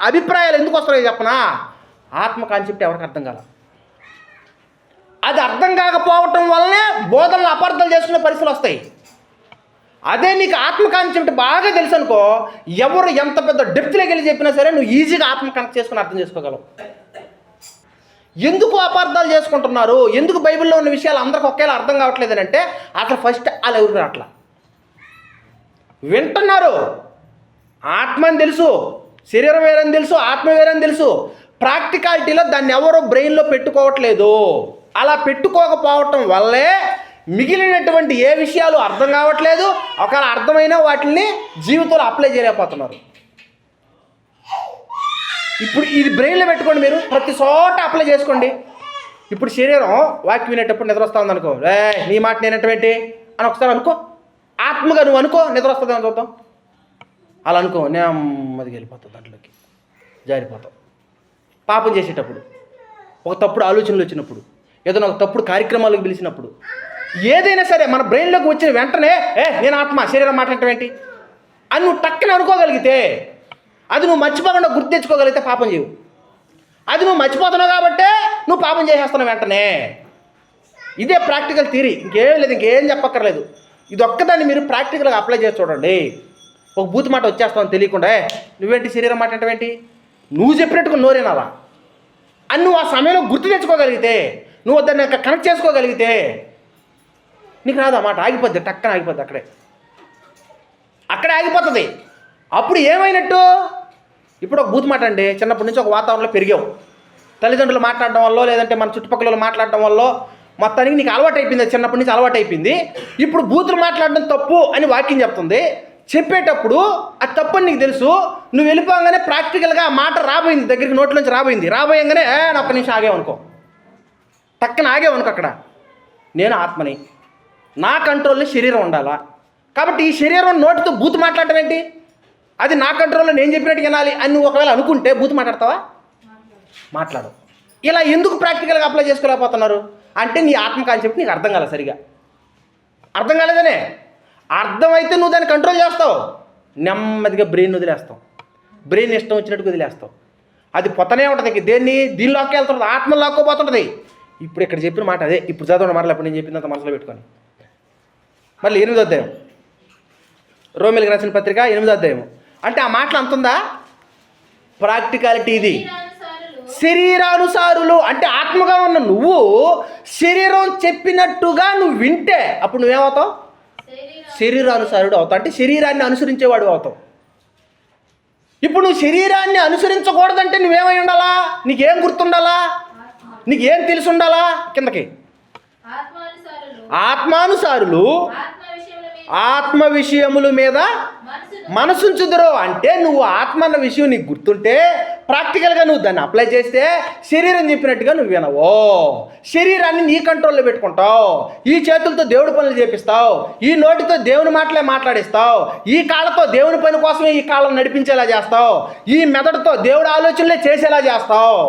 అభిప్రాయాలు ఎందుకు వస్తున్నాయి చెప్పనా? ఆత్మ కాన్సెప్ట్ ఎవరికి అర్థం కాల. అది అర్థం కాకపోవటం వల్లనే బోధనలు అపార్థాలు చేసుకునే పరిస్థితులు వస్తాయి. అదే నీకు ఆత్మ కాన్సెప్ట్ బాగా తెలుసు అనుకో, ఎవరు ఎంత పెద్ద డెప్త్లోకి వెళ్ళి చెప్పినా సరే నువ్వు ఈజీగా ఆత్మ కనెక్ట్ చేసుకుని అర్థం చేసుకోగలవు. ఎందుకు అపార్థాలు చేసుకుంటున్నారు? ఎందుకు బైబిల్లో ఉన్న విషయాలు అందరికి ఒకేలా అర్థం కావట్లేదు అంటే అసలు ఫస్ట్ వాళ్ళు ఎవరు అట్లా వింటున్నారు. ఆత్మ అని తెలుసు, శరీరం వేరని తెలుసు, ఆత్మ వేరని తెలుసు. ప్రాక్టికాలిటీలో దాన్ని ఎవరో బ్రెయిన్లో పెట్టుకోవట్లేదు. అలా పెట్టుకోకపోవటం వల్లే మిగిలినటువంటి ఏ విషయాలు అర్థం కావట్లేదు. ఒకవేళ అర్థమైనా వాటిని జీవితంలో అప్లై చేయలేకపోతున్నారు. ఇప్పుడు ఇది బ్రెయిన్లో పెట్టుకోండి, మీరు ప్రతి చోట అప్లై చేసుకోండి. ఇప్పుడు శరీరం వాక్యం వినేటప్పుడు నిద్ర వస్తూ ఉందనుకో, నీ మాట నేనటువంటి అని ఒకసారి అనుకో. ఆ ఆత్మగా నువ్వు అనుకో, నిద్ర వస్తుందేమో చూద్దాం. అలా అనుకో, నెమ్మదికి వెళ్ళిపోతావు, దాంట్లోకి జారిపోతావు. పాపం చేసేటప్పుడు, ఒక తప్పుడు ఆలోచనలు వచ్చినప్పుడు, ఏదైనా ఒక తప్పుడు కార్యక్రమాలకు పిలిచినప్పుడు, ఏదైనా సరే మన బ్రెయిన్లోకి వచ్చిన వెంటనే నేను ఆత్మ శరీరం మాట్లాడటం ఏంటి అని నువ్వు టక్కన అనుకోగలిగితే, అది నువ్వు మర్చిపోకుండా గుర్తు తెచ్చుకోగలిగితే పాపం చేయవు. అది నువ్వు మర్చిపోతున్నావు కాబట్టే నువ్వు పాపం చేసేస్తున్నావు వెంటనే. ఇదే ప్రాక్టికల్ థియరీ, ఇంకేం లేదు, ఇంకేం చెప్పక్కర్లేదు. ఇది ఒక్కదాన్ని మీరు ప్రాక్టికల్గా అప్లై చేసి చూడండి. ఒక బూతు మాట వచ్చేస్తావు తెలియకుండా, నువ్వేంటి శరీరం మాట్లాడటం ఏంటి, నువ్వు చెప్పినట్టుగా నోరేనాలా అని నువ్వు ఆ సమయంలో గుర్తు తెచ్చుకోగలిగితే, నువ్వు దాన్ని కనెక్ట్ చేసుకోగలిగితే నీకు రాదు. ఆ మాట ఆగిపోద్ది, టక్కన ఆగిపోద్ది, అక్కడే ఆగిపోతుంది. అప్పుడు ఏమైనట్టు? ఇప్పుడు ఒక బూత్ మాట అండి, చిన్నప్పటి నుంచి ఒక వాతావరణంలో పెరిగావు, తల్లిదండ్రులు మాట్లాడడం వల్ల, లేదంటే మన చుట్టుపక్కల మాట్లాడడం వల్ల మొత్తానికి నీకు అలవాటు అయిపోయింది, చిన్నప్పటి నుంచి అలవాటు అయిపోయింది. ఇప్పుడు బూతులు మాట్లాడడం తప్పు అని వాక్యం చెప్తుంది. చెప్పేటప్పుడు అది తప్పు అని నీకు తెలుసు. నువ్వు వెళ్ళిపోగానే ప్రాక్టికల్గా ఆ మాట రాబోయింది, దగ్గరికి నోట్లోంచి రాబోయంగానే ఒక్క నిమిషం ఆగేవనుకో, టక్కన ఆగేవనుకో. అక్కడ నేను ఆత్మని, నా కంట్రోల్లో శరీరం ఉండాలా. కాబట్టి ఈ శరీరం నోటితో బూతు మాట్లాడటం ఏంటి, అది నా కంట్రోల్లో నేను చెప్పినట్టు వినాలి అని నువ్వు ఒకవేళ అనుకుంటే బూతు మాట్లాడతావా? మాట్లాడు. ఇలా ఎందుకు ప్రాక్టికల్గా అప్లై చేసుకోలేకపోతున్నారు అంటే, నీ ఆత్మ కాన్సెప్ట్ నీకు అర్థం కాలేదు, సరిగా అర్థం కాలేదనే. అర్థమైతే నువ్వు దాన్ని కంట్రోల్ చేస్తావు, నెమ్మదిగా బ్రెయిన్ వదిలేస్తావు, బ్రెయిన్ ఇష్టం వచ్చినట్టు వదిలేస్తావు. అది పొత్తనే ఉంటుంది, దీనిలోకి వెళ్తుంటుంది, ఆత్మ లాక్కోపోతుంటుంది. ఇప్పుడు ఇక్కడ చెప్పిన మాట అదే. ఇప్పుడు చదవండి మరలా, ఇప్పుడు నేను చెప్పిందంత మనసులో పెట్టుకొని. మళ్ళీ 8వ అధ్యాయం, రోమిలికి రాసిన పత్రిక 8వ అధ్యాయం. అంటే ఆ మాటలు అంతుందా? ప్రాక్టికాలిటీ ఇది. శరీరానుసారులు అంటే ఆత్మగా ఉన్న నువ్వు శరీరం చెప్పినట్టుగా నువ్వు వింటే అప్పుడు నువ్వేమవుతావు? శరీరానుసారుడు అవుతావు, అంటే శరీరాన్ని అనుసరించేవాడు అవుతావు. ఇప్పుడు నువ్వు శరీరాన్ని అనుసరించకూడదంటే నువ్వేమై ఉండాలా? నీకేం గుర్తుండాలా? నీకేం తెలిసి ఉండాలా? కిందకి ఆత్మానుసారులు ఆత్మ విషయముల మీద మనసుంచుదురు. అంటే నువ్వు ఆత్మ అన్న విషయం నీకు గుర్తుంటే ప్రాక్టికల్గా నువ్వు దాన్ని అప్లై చేస్తే శరీరం చెప్పినట్టుగా నువ్వు వినవో, శరీరాన్ని నీ కంట్రోల్లో పెట్టుకుంటావు. ఈ చేతులతో దేవుడి పనులు చేపిస్తావు, ఈ నోటితో దేవుని మాటలే మాట్లాడిస్తావు, ఈ కాళ్ళతో దేవుని పని కోసమే ఈ కాళ్ళను నడిపించేలా చేస్తావు, ఈ మెదడుతో దేవుడి ఆలోచనలే చేసేలా చేస్తావు.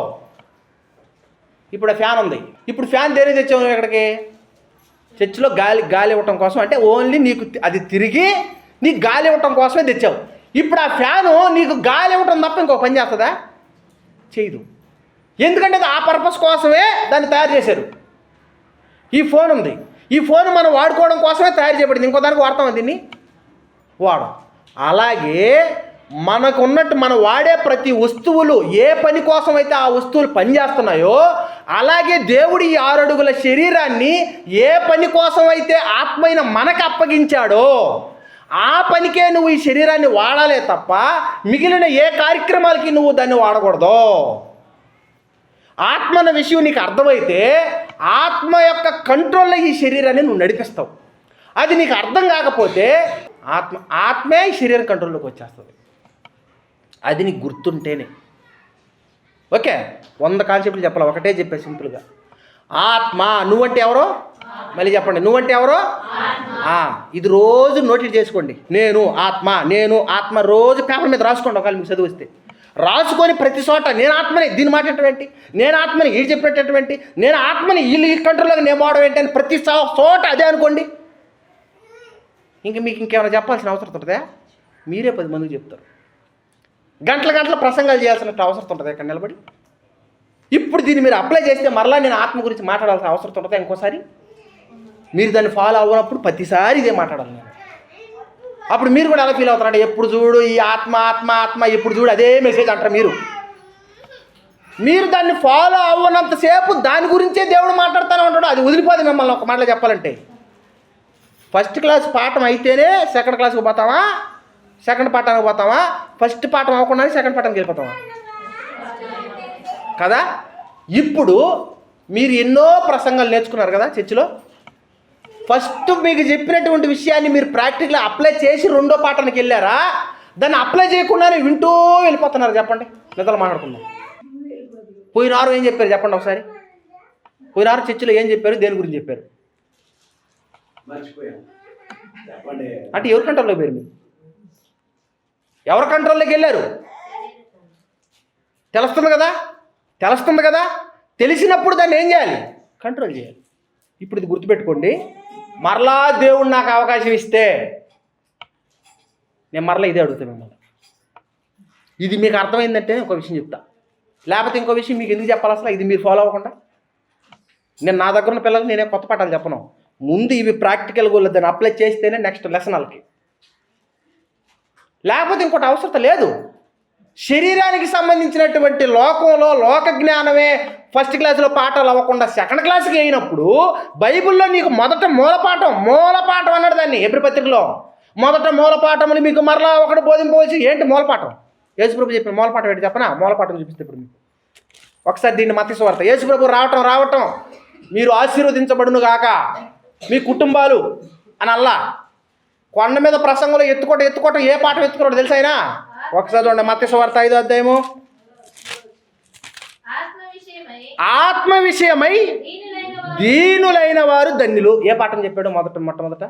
ఇప్పుడు ఆ ఫ్యాన్ ఉంది. ఇప్పుడు ఫ్యాన్ దేని తెచ్చావు నువ్వు ఇక్కడికి? చర్చిలో గాలి ఇవ్వటం కోసం, అంటే ఓన్లీ నీకు అది తిరిగి నీకు గాలి ఇవ్వటం కోసమే తెచ్చావు. ఇప్పుడు ఆ ఫ్యాను నీకు గాలి ఇవ్వటం తప్ప ఇంకో పని చేస్తుందా? చేయదు. ఎందుకంటే అది ఆ పర్పస్ కోసమే దాన్ని తయారు చేశారు. ఈ ఫోన్ ఉంది, ఈ ఫోన్ మనం వాడుకోవడం కోసమే తయారు చేయబడింది, ఇంకో దానికి వాడతాం దీన్ని వాడం. అలాగే మనకు ఉన్నట్టు మనం వాడే ప్రతి వస్తువులు ఏ పని కోసం అయితే ఆ వస్తువులు పనిచేస్తున్నాయో, అలాగే దేవుడు ఈ 6 అడుగుల శరీరాన్ని ఏ పని కోసం అయితే ఆత్మైన మనకు అప్పగించాడో ఆ పనికే నువ్వు ఈ శరీరాన్ని వాడాలే తప్ప మిగిలిన ఏ కార్యక్రమాలకి నువ్వు దాన్ని వాడకూడదు. ఆత్మ అన్న విషయం నీకు అర్థమైతే ఆత్మ యొక్క కంట్రోల్లో ఈ శరీరాన్ని నువ్వు నడిపిస్తావు. అది నీకు అర్థం కాకపోతే ఆత్మే ఈ శరీరం కంట్రోల్లోకి వచ్చేస్తుంది. అది నీకు గుర్తుంటేనే. ఓకే, 100 కాన్సెప్ట్లు చెప్పాలి, ఒకటే చెప్పే సింపుల్గా. ఆత్మ, నువ్వంటే ఎవరో మళ్ళీ చెప్పండి, నువ్వంటే ఎవరో? ఇది రోజు నోట్ చేసుకోండి. నేను ఆత్మ రోజు పేపర్ మీద రాసుకోండి. ఒకవేళ మీకు చదివిస్తే రాసుకొని ప్రతి చోట నేను ఆత్మని, దీన్ని మాట్లాడేటువంటి, నేను ఆత్మని వీళ్ళు చెప్పేటటువంటి, నేను ఆత్మని వీళ్ళు ఈ కంట్రోల్లోకి నేను పోవడం ఏంటి అని ప్రతి చోట అదే అనుకోండి. మీకు ఇంకేమైనా చెప్పాల్సిన అవసరం ఉంటుందా? మీరే 10 మందికి చెప్తారు. గంటల ప్రసంగాలు చేయాల్సిన అవసరం ఉంటుంది ఇక్కడ నిలబడి. ఇప్పుడు దీన్ని మీరు అప్లై చేస్తే మరలా నేను ఆత్మ గురించి మాట్లాడాల్సిన అవసరం ఉంటుందా ఇంకోసారి? మీరు దాన్ని ఫాలో అవ్వనప్పుడు ప్రతిసారి ఇదే మాట్లాడాలి నేను. అప్పుడు మీరు కూడా ఎలా ఫీల్ అవుతారంటే, ఎప్పుడు చూడు ఈ ఆత్మ ఎప్పుడు చూడు అదే మెసేజ్ అంటారు. మీరు దాన్ని ఫాలో అవ్వనంతసేపు దాని గురించే దేవుడు మాట్లాడుతూనే ఉంటాడు. అది వదిలిపోదు మిమ్మల్ని. ఒక మాటలో చెప్పాలంటే, ఫస్ట్ క్లాస్ పాఠం అయితేనే సెకండ్ క్లాస్కి పోతావా, సెకండ్ పాఠానికి పోతావా, ఫస్ట్ పాఠం అవ్వకుండానే సెకండ్ పాఠానికి వెళ్ళిపోతావా కదా? ఇప్పుడు మీరు ఎన్నో ప్రసంగాలు నేర్చుకున్నారు కదా చర్చిలో. ఫస్ట్ మీకు చెప్పినటువంటి విషయాన్ని మీరు ప్రాక్టికల్గా అప్లై చేసి 2వ పాఠానికి వెళ్ళారా? దాన్ని అప్లై చేయకుండానే వింటూ వెళ్ళిపోతున్నారు. చెప్పండి, నిద్రలు మాట్లాడుకుందాం. పోయినారు ఏం చెప్పారు చెప్పండి ఒకసారి. పోయినారు చర్చిలో ఏం చెప్పారు, దేని గురించి చెప్పారు? అంటే ఎవరి కంట్రోల్లోకి పోయారు మీరు? ఎవరి కంట్రోల్లోకి వెళ్ళారు? తెలుస్తుంది కదా. తెలిసినప్పుడు దాన్ని ఏం చేయాలి? కంట్రోల్ చేయాలి. ఇప్పుడు ఇది గుర్తుపెట్టుకోండి, మరలా దేవుడు నాకు అవకాశం ఇస్తే నేను మరలా ఇదే అడుగుతాను మిమ్మల్ని. ఇది మీకు అర్థమైందంటే ఒక విషయం చెప్తా, లేకపోతే ఇంకో విషయం మీకు ఎందుకు చెప్పాలి అసలు? ఇది మీరు ఫాలో అవ్వకుండా నేను నా దగ్గర ఉన్న పిల్లలకు నేనే కొత్త పాఠాలు చెప్పను. ముందు ఇవి ప్రాక్టికల్గా దాన్ని అప్లై చేస్తేనే నెక్స్ట్ లెసన్ వాళ్ళకి, లేకపోతే ఇంకోటి అవసరం లేదు. శరీరానికి సంబంధించినటువంటి లోకంలో లోక జ్ఞానమే ఫస్ట్ క్లాసులో పాఠాలు అవ్వకుండా సెకండ్ క్లాస్కి అయినప్పుడు బైబిల్లో నీకు మొదట మూలపాఠం అన్నాడు దాన్ని. ఎబ్రి పత్రికలో మొదట మూలపాఠములు మీకు మరలా ఒకటి బోధింపవలసి. ఏంటి మూలపాఠం? యేసుప్రభు చెప్పిన మూలపాఠం ఏంటి చెప్పనా? మూలపాఠం చూపిస్తే ఇప్పుడు మీకు ఒకసారి దీన్ని మత్తయి సువార్త. యేసుప్రభు రావటం మీరు ఆశీర్వదించబడును గాక మీ కుటుంబాలు అని అల్లా కొండ మీద ప్రసంగంలో ఎత్తుకోవటం ఏ పాఠం ఎత్తుకున్నాడు తెలుసా ఆయన? ఒకసారి చూడండి, మత్తయి సువార్త 5వ అధ్యాయము. ఆత్మ విషయమై దీనులైన వారు ధన్యులు. ఏ పాఠం చెప్పాడు? మొట్టమొదట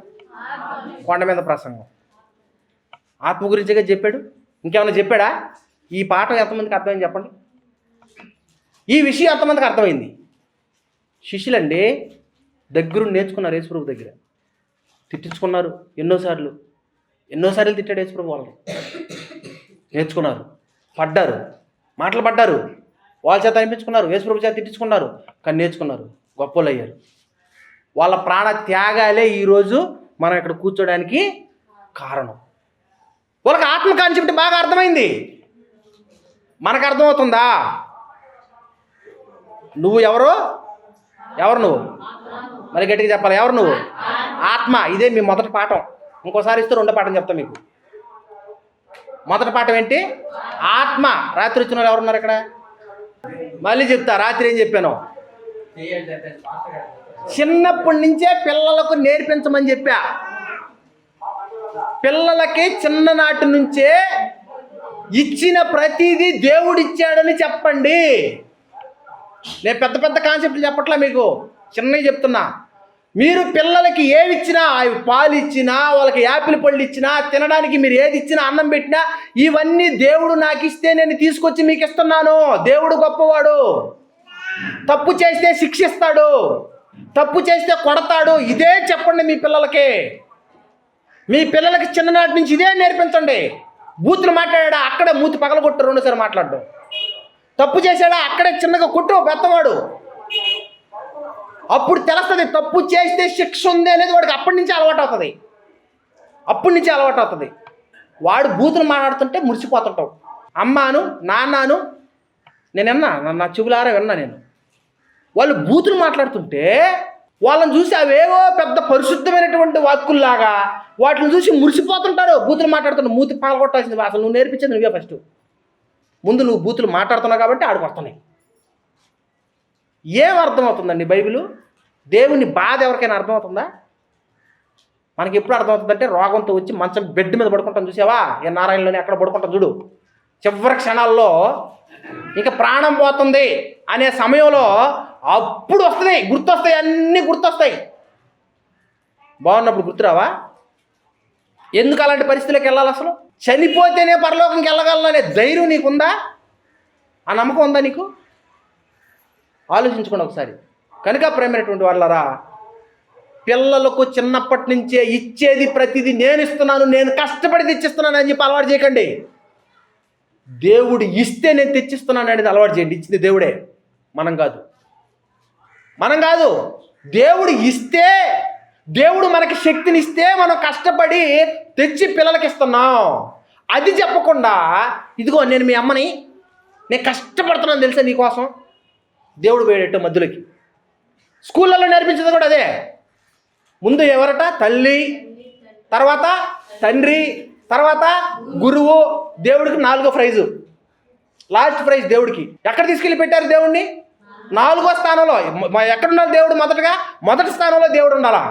కొండ మీద ప్రసంగం. ఆత్మ గురించిగా చెప్పాడు. ఇంకేమైనా చెప్పాడా? ఈ పాఠం ఎంతమందికి అర్థమైంది చెప్పండి? ఈ విషయం ఎంతమందికి అర్థమైంది? శిష్యులండి దగ్గరుండి నేర్చుకున్నారు యేసుప్రభు దగ్గర, తిట్టించుకున్నారు ఎన్నోసార్లు తిట్టాడు యేసుప్రభు వాళ్ళని. నేర్చుకున్నారు, మాటలు పడ్డారు, వాళ్ళ చేత అనిపించుకున్నారు, యేసుప్రభు చేత తిట్టించుకున్నారు, కానీ నేర్చుకున్నారు, గొప్పలు అయ్యారు. వాళ్ళ ప్రాణ త్యాగాలే ఈరోజు మనం ఇక్కడ కూర్చోడానికి కారణం. వాళ్ళకి ఆత్మ కాన్సెప్ట్ బాగా అర్థమైంది. మనకు అర్థమవుతుందా? నువ్వు ఎవరు నువ్వు? మరి గట్టిగా చెప్పాలి, ఎవరు నువ్వు? ఆత్మ. ఇదే మీ మొదటి పాఠం. ఇంకోసారి ఇస్తే రెండో పాఠం చెప్తా మీకు. మొదటి పాఠం ఏంటి? ఆత్మ. రాత్రి వచ్చిన వాళ్ళు ఎవరున్నారు ఇక్కడ? మళ్ళీ చెప్తా, రాత్రి ఏం చెప్పాను? చిన్నప్పటి నుంచే పిల్లలకు నేర్పించమని చెప్పా. పిల్లలకి చిన్ననాటి నుంచే ఇచ్చిన ప్రతిదీ దేవుడిచ్చాడని చెప్పండి. నేను పెద్ద కాన్సెప్ట్లు చెప్పట్లా మీకు, చిన్నవి చెప్తున్నా. మీరు పిల్లలకి ఏవి ఇచ్చినా, అవి పాలు ఇచ్చినా, వాళ్ళకి యాపిల్ పళ్ళు ఇచ్చినా, తినడానికి మీరు ఏది ఇచ్చినా, అన్నం పెట్టినా, ఇవన్నీ దేవుడు నాకు ఇస్తే నేను తీసుకొచ్చి మీకు ఇస్తున్నాను. దేవుడు గొప్పవాడు. తప్పు చేస్తే శిక్షిస్తాడు, తప్పు చేస్తే కొడతాడు. ఇదే చెప్పండి మీ పిల్లలకి. మీ పిల్లలకి చిన్ననాటి నుంచి ఇదే నేర్పించండి. బూతులు మాట్లాడా అక్కడే మూతి పగలగొట్టు, రెండోసారి మాట్లాడడం. తప్పు చేశాడా అక్కడే చిన్నగా కొట్టు, పెద్దవాడు. అప్పుడు తెలుస్తుంది తప్పు చేస్తే శిక్ష ఉంది అనేది వాడికి అప్పటి నుంచి అలవాటు అవుతుంది. వాడు బూతులు మాట్లాడుతుంటే మురిసిపోతుంటావు. అమ్మాను నాన్నను నేను నా చెవులారా విన్నా నేను. వాళ్ళు బూతులు మాట్లాడుతుంటే వాళ్ళని చూసి అవేవో పెద్ద పరిశుద్ధమైనటువంటి వాక్కుల్లాగా వాటిని చూసి మురిసిపోతుంటారు. బూతులు మాట్లాడుతున్న మూతి పాల్గొట్టాల్సింది అసలు నువ్వు నేర్పించేది నువ్వే ఫస్ట్. ముందు నువ్వు బూతులు మాట్లాడుతున్నావు కాబట్టి ఆడికి వస్తున్నాయి. ఏం అర్థమవుతుందండి బైబిల్? దేవుని బాధ ఎవరికైనా అర్థమవుతుందా? మనకి ఎప్పుడు అర్థమవుతుందంటే రోగంతో వచ్చి మంచం బెడ్ మీద పడుకుంటాం చూసావా? ఏ నారాయణలోనే అక్కడ పడుకుంటాం చూడు. చివరి క్షణాల్లో ఇంకా ప్రాణం పోతుంది అనే సమయంలో అప్పుడు గుర్తొస్తాయి, అన్నీ గుర్తొస్తాయి. బాగున్నప్పుడు గుర్తురావా? ఎందుకు అలాంటి పరిస్థితులకు వెళ్ళాలి? అసలు చనిపోతేనే పరలోకంకి వెళ్ళగలననే ధైర్యం నీకుందా? ఆ నమ్మకం ఉందా నీకు? ఆలోచించుకోండి ఒకసారి. కనుక ప్రేమైనటువంటి వాళ్ళరా, పిల్లలకు చిన్నప్పటి నుంచే ఇచ్చేది ప్రతిదీ నేను ఇస్తున్నాను, నేను కష్టపడి తెచ్చిస్తున్నాను అని చెప్పి అలవాటు చేయకండి. దేవుడు ఇస్తే నేను తెచ్చిస్తున్నాను అనేది అలవాటు చేయండి. ఇచ్చింది దేవుడే, మనం కాదు. దేవుడు ఇస్తే, దేవుడు మనకి శక్తిని ఇస్తే మనం కష్టపడి తెచ్చి పిల్లలకి ఇస్తున్నాం. అది చెప్పకుండా ఇదిగో నేను మీ అమ్మని, నేను కష్టపడుతున్నాను తెలుసా నీకోసం. దేవుడు పోయేటట్టు మధ్యలోకి. స్కూళ్ళల్లో నేర్పించేది కూడా అదే. ముందు ఎవరట? తల్లి, తర్వాత తండ్రి, తర్వాత గురువు. దేవుడికి 4వ ప్రైజు, లాస్ట్ ప్రైజ్ దేవుడికి. ఎక్కడ తీసుకెళ్ళి పెట్టారు దేవుడిని? 4వ స్థానంలో. ఎక్కడున్నారు దేవుడు? మొదటి స్థానంలో దేవుడు ఉండాలా?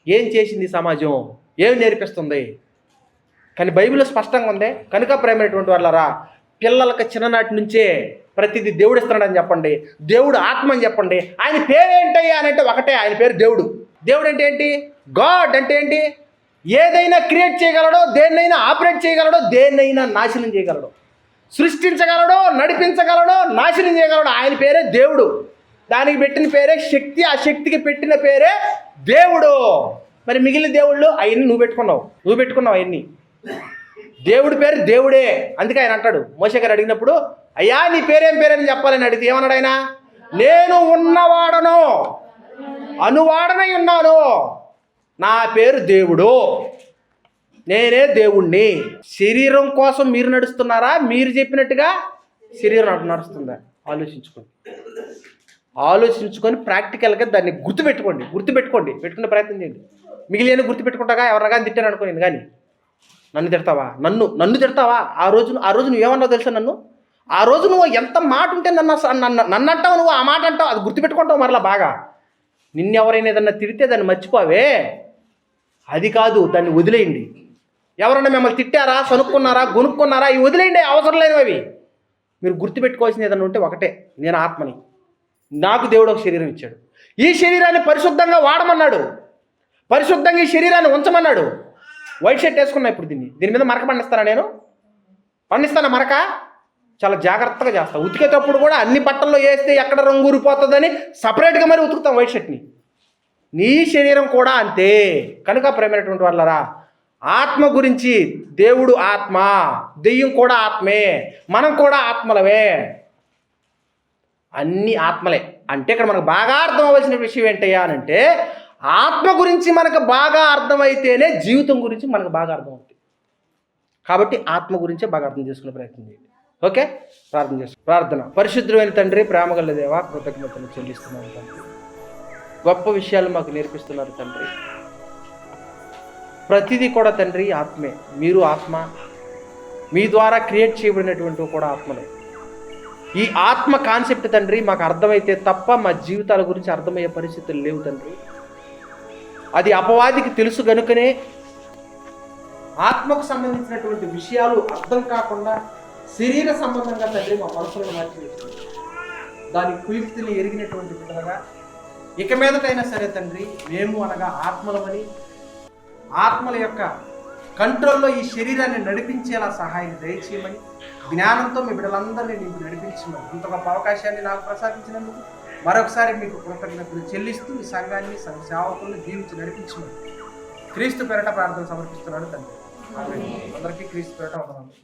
ఏం చేసింది సమాజం? ఏం నేర్పిస్తుంది? కానీ బైబిల్లో స్పష్టంగా ఉంది. కనుక ప్రేమైనటువంటి వాళ్ళరా, పిల్లలకు చిన్ననాటి నుంచే ప్రతిదీ దేవుడు ఇస్తున్నాడని చెప్పండి. దేవుడు ఆత్మ అని చెప్పండి. ఆయన పేరు ఏంటయ్యా అని అంటే ఒకటే, ఆయన పేరు దేవుడు. దేవుడు అంటే ఏంటి? గాడ్ అంటే ఏంటి? ఏదైనా క్రియేట్ చేయగలడో, దేన్నైనా ఆపరేట్ చేయగలడో, దేన్నైనా నాశనం చేయగలడు, సృష్టించగలడో, నడిపించగలడో, నాశనం చేయగలడు. ఆయన పేరే దేవుడు. దానికి పెట్టిన పేరే శక్తి, ఆ శక్తికి పెట్టిన పేరే దేవుడు. మరి మిగిలిన దేవుళ్ళు అవన్నీ నువ్వు పెట్టుకున్నావు అవన్నీ. దేవుడి పేరు దేవుడే. అందుకే ఆయన అంటాడు, మోషే గారు అడిగినప్పుడు, అయ్యా నీ పేరేం పేరని చెప్పాలని అడిగితే ఏమన్నాడు ఆయన? నేను ఉన్నవాడను, అనువాడనై ఉన్నాను, నా పేరు దేవుడు, నేనే దేవుణ్ణి. శరీరం కోసం మీరు నడుస్తున్నారా? మీరు చెప్పినట్టుగా శరీరం నడుస్తుందా? ఆలోచించుకొని ప్రాక్టికల్గా దాన్ని పెట్టుకునే ప్రయత్నం చేయండి. మిగిలిన గుర్తుపెట్టుకుంటాగా ఎవరిగా తిట్టాను అనుకోని, కానీ నన్ను తిడతావా? ఆ రోజు నువ్వు ఏమన్నావు తెలుసా? ఆ రోజు నువ్వు ఎంత మాట ఉంటే నన్ను అంటావు, నువ్వు ఆ మాట అంటావు, అది గుర్తుపెట్టుకుంటావు మరలా బాగా. నిన్నెవరైనా ఏదన్నా తిడితే దాన్ని మర్చిపోవే, అది కాదు, దాన్ని వదిలేయండి. ఎవరన్నా మిమ్మల్ని తిట్టారా, సనుక్కున్నారా, గొనుక్కున్నారా, ఇవి వదిలేయండి, అవసరం లేనివి అవి. మీరు గుర్తుపెట్టుకోవాల్సింది ఏదన్నా ఉంటే ఒకటే, నేను ఆత్మని, నాకు దేవుడు ఒక శరీరం ఇచ్చాడు, ఈ శరీరాన్ని పరిశుద్ధంగా వాడమన్నాడు, పరిశుద్ధంగా ఈ శరీరాన్ని ఉంచమన్నాడు. వైట్ షర్ట్ వేసుకున్నా, ఇప్పుడు దీని మీద మరక పండిస్తానా? మరక చాలా జాగ్రత్తగా చేస్తా. ఉతికేటప్పుడు కూడా అన్ని బట్టల్లో వేస్తే ఎక్కడ రంగు ఊరిపోతుందని సపరేట్గా మరి ఉతుకుతాం వైట్ షర్ట్ని. నీ శరీరం కూడా అంతే. కనుక ప్రేమైనటువంటి వాళ్ళరా, ఆత్మ గురించి, దేవుడు ఆత్మ, దెయ్యం కూడా ఆత్మే, మనం కూడా ఆత్మలమే, అన్ని ఆత్మలే. అంటే ఇక్కడ మనకు బాగా అర్థం అవ్వాల్సిన విషయం ఏంటయ్యా అని అంటే, ఆత్మ గురించి మనకు బాగా అర్థమైతేనే జీవితం గురించి మనకు బాగా అర్థమవుతుంది. కాబట్టి ఆత్మ గురించే బాగా అర్థం చేసుకునే ప్రయత్నం చేయండి. ఓకే, ప్రార్థన. పరిశుద్ధమైన తండ్రి, ప్రేమగల దేవా, కృతజ్ఞతలు చెల్లిస్తున్నాను తండ్రి. గొప్ప విషయాలు మాకు నేర్పిస్తున్నారు తండ్రి. ప్రతిదీ కూడా తండ్రి ఆత్మే. మీరు ఆత్మ, మీ ద్వారా క్రియేట్ చేయబడినటువంటివి కూడా ఆత్మలే. ఈ ఆత్మ కాన్సెప్ట్ తండ్రి మాకు అర్థమైతే తప్ప మా జీవితాల గురించి అర్థమయ్యే పరిస్థితులు లేవు తండ్రి. అది అపవాదికి తెలుసు కనుకనే ఆత్మకు సంబంధించినటువంటి విషయాలు అర్థం కాకుండా శరీర సంబంధంగా తండ్రి మా మనసులను మార్చివేస్తుంది. దాని కుయుక్తిని ఎరిగినటువంటి విధంగా ఇక మీదటైనా సరే తండ్రి, మేము అనగా ఆత్మలమని, ఆత్మల యొక్క కంట్రోల్లో ఈ శరీరాన్ని నడిపించేలా సహాయం దయచేయమని, జ్ఞానంతో మీ బిడ్డలందరినీ నీకు నడిపించమని, ఇంత గొప్ప అవకాశాన్ని నాకు ప్రసాదించినందుకు మరొకసారి మీకు కృతజ్ఞతలు చెల్లిస్తూ ఈ సంఘాన్ని, సంఘ సేవకులను దీవించి నడిపించమని క్రీస్తు పేరట ప్రార్థన సమర్పిస్తున్నాను తండ్రి. అందరికీ క్రీస్తు పేరట వందనాలు.